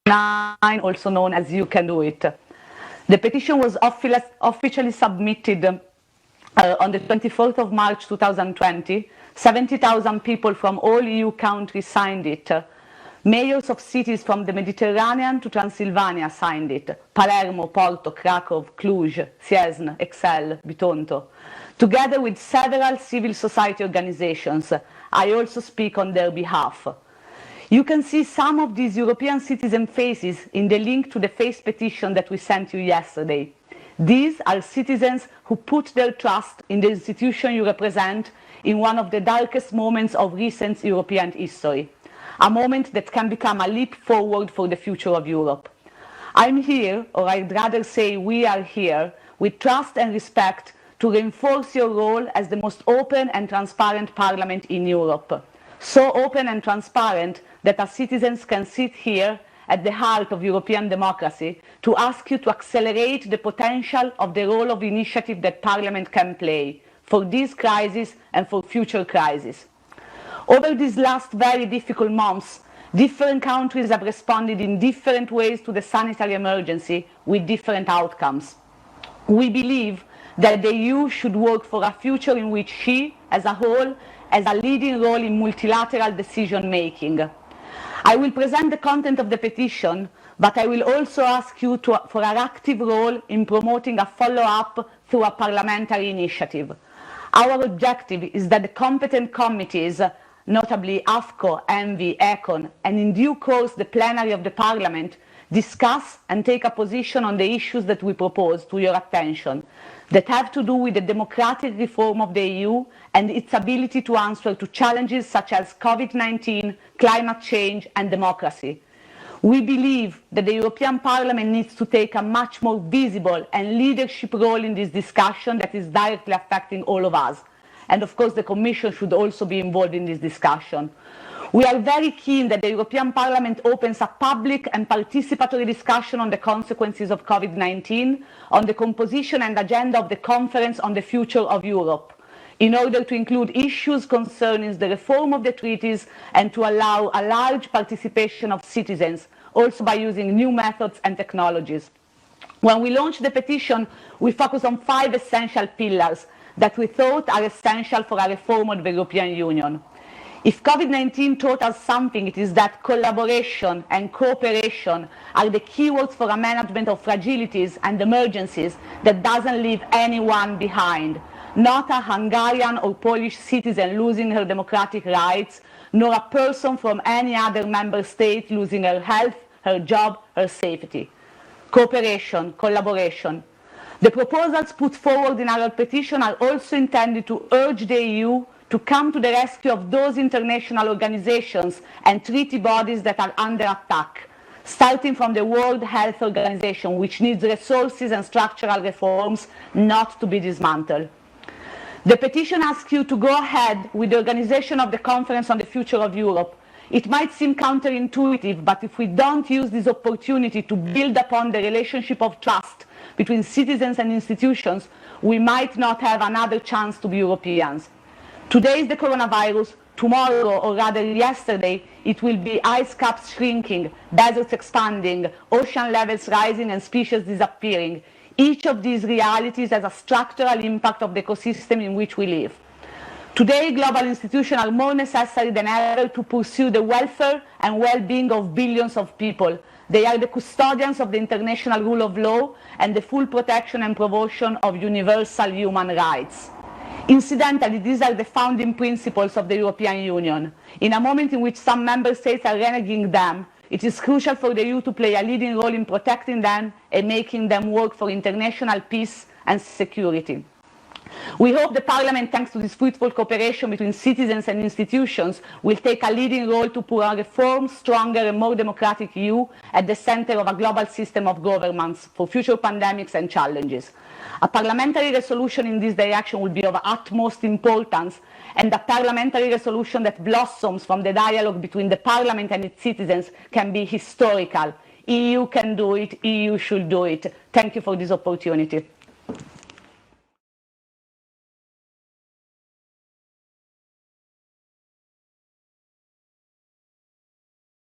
COVID-19, also known as You Can Do It. The petition was officially submitted on the 24th of March 2020. 70,000 people from all EU countries signed it. Mayors of cities from the Mediterranean to Transylvania signed it. Palermo, Porto, Krakow, Cluj, Siesn, Excel, Bitonto. Together with several civil society organizations, I also speak on their behalf. You can see some of these European citizen faces in the link to the face petition that we sent you yesterday. These are citizens who put their trust in the institution you represent in one of the darkest moments of recent European history, a moment that can become a leap forward for the future of Europe. I'm here, or I'd rather say we are here, with trust and respect to reinforce your role as the most open and transparent parliament in Europe. So open and transparent that our citizens can sit here at the heart of European democracy to ask you to accelerate the potential of the role of initiative that Parliament can play for this crisis and for future crises. Over these last very difficult months, different countries have responded in different ways to the sanitary emergency with different outcomes. We believe that the EU should work for a future in which she, as a whole, has a leading role in multilateral decision-making. I will present the content of the petition, but I will also ask you for an active role in promoting a follow-up through a parliamentary initiative. Our objective is that the competent committees, notably AFCO, ENVI, ECON, and in due course the plenary of the Parliament, discuss and take a position on the issues that we propose to your attention, that have to do with the democratic reform of the EU and its ability to answer to challenges such as COVID-19, climate change and democracy. We believe that the European Parliament needs to take a much more visible and leadership role in this discussion that is directly affecting all of us. And of course the Commission should also be involved in this discussion. We are very keen that the European Parliament opens a public and participatory discussion on the consequences of COVID-19, on the composition and agenda of the Conference on the Future of Europe, in order to include issues concerning the reform of the treaties and to allow a large participation of citizens, also by using new methods and technologies. When we launched the petition, we focused on 5 essential pillars that we thought are essential for a reform of the European Union. If COVID-19 taught us something, it is that collaboration and cooperation are the keywords for a management of fragilities and emergencies that doesn't leave anyone behind. Not a Hungarian or Polish citizen losing her democratic rights, nor a person from any other member state losing her health, her job, her safety. Cooperation, collaboration. The proposals put forward in our petition are also intended to urge the EU to come to the rescue of those international organizations and treaty bodies that are under attack, starting from the World Health Organization, which needs resources and structural reforms not to be dismantled. The petition asks you to go ahead with the organization of the Conference on the Future of Europe. It might seem counterintuitive, but if we don't use this opportunity to build upon the relationship of trust between citizens and institutions, we might not have another chance to be Europeans. Today is the coronavirus, tomorrow, or rather yesterday, it will be ice caps shrinking, deserts expanding, ocean levels rising and species disappearing. Each of these realities has a structural impact of the ecosystem in which we live. Today, global institutions are more necessary than ever to pursue the welfare and well-being of billions of people. They are the custodians of the international rule of law and the full protection and promotion of universal human rights. Incidentally, these are the founding principles of the European Union. In a moment in which some member states are reneging them, it is crucial for the EU to play a leading role in protecting them and making them work for international peace and security. We hope the Parliament, thanks to this fruitful cooperation between citizens and institutions, will take a leading role to put a reformed, stronger and more democratic EU at the center of a global system of governance for future pandemics and challenges. A parliamentary resolution in this direction will be of utmost importance, and a parliamentary resolution that blossoms from the dialogue between the Parliament and its citizens can be historical. EU can do it, EU should do it. Thank you for this opportunity.